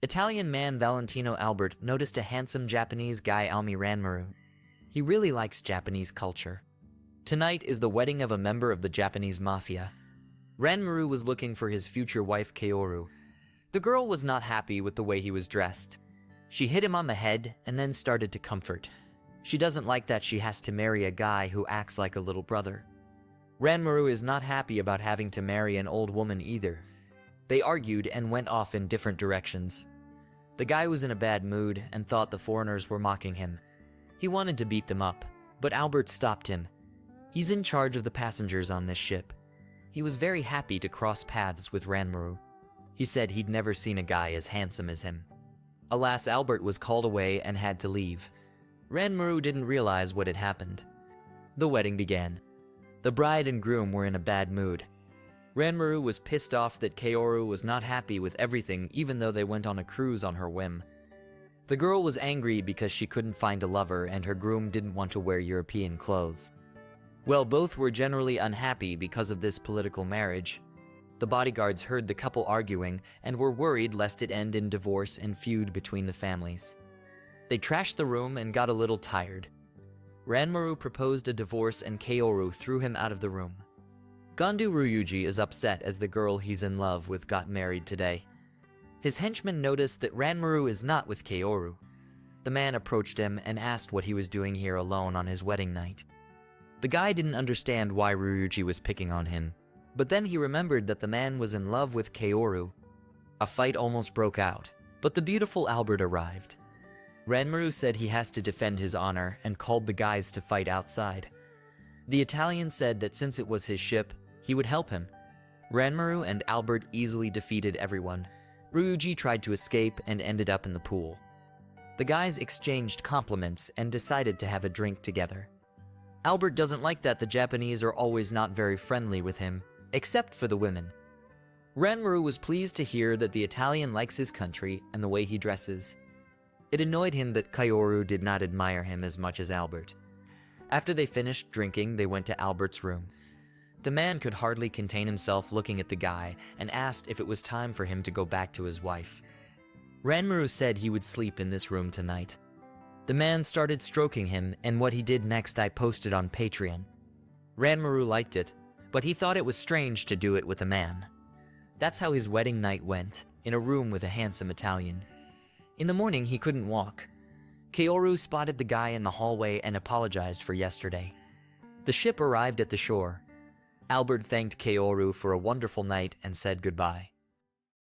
Italian man Valentino Albert noticed a handsome Japanese guy Almi Ranmaru. He really likes Japanese culture. Tonight is the wedding of a member of the Japanese mafia. Ranmaru was looking for his future wife Kaoru. The girl was not happy with the way he was dressed. She hit him on the head and then started to comfort. She doesn't like that she has to marry a guy who acts like a little brother. Ranmaru is not happy about having to marry an old woman either. They argued and went off in different directions. The guy was in a bad mood and thought the foreigners were mocking him. He wanted to beat them up, but Albert stopped him. He's in charge of the passengers on this ship. He was very happy to cross paths with Ranmaru. He said he'd never seen a guy as handsome as him. Alas, Albert was called away and had to leave. Ranmaru didn't realize what had happened. The wedding began. The bride and groom were in a bad mood. Ranmaru was pissed off that Kaoru was not happy with everything even though they went on a cruise on her whim. The girl was angry because she couldn't find a lover and her groom didn't want to wear European clothes. Well, both were generally unhappy because of this political marriage. The bodyguards heard the couple arguing and were worried lest it end in divorce and feud between the families. They trashed the room and got a little tired. Ranmaru proposed a divorce and Kaoru threw him out of the room. Gondu Ryuji is upset as the girl he's in love with got married today. His henchmen noticed that Ranmaru is not with Kaoru. The man approached him and asked what he was doing here alone on his wedding night. The guy didn't understand why Ryuji was picking on him, but then he remembered that the man was in love with Kaoru. A fight almost broke out, but the beautiful Albert arrived. Ranmaru said he has to defend his honor and called the guys to fight outside. The Italian said that since it was his ship, he would help him. Ranmaru and Albert easily defeated everyone. Ryuji tried to escape and ended up in the pool. The guys exchanged compliments and decided to have a drink together. Albert doesn't like that the Japanese are always not very friendly with him, except for the women. Ranmaru was pleased to hear that the Italian likes his country and the way he dresses. It annoyed him that Kaoru did not admire him as much as Albert. After they finished drinking, they went to Albert's room. The man could hardly contain himself looking at the guy and asked if it was time for him to go back to his wife. Ranmaru said he would sleep in this room tonight. The man started stroking him, and what he did next I posted on Patreon. Ranmaru liked it, but he thought it was strange to do it with a man. That's how his wedding night went, in a room with a handsome Italian. In the morning, he couldn't walk. Kaoru spotted the guy in the hallway and apologized for yesterday. The ship arrived at the shore. Albert thanked Kaoru for a wonderful night and said goodbye.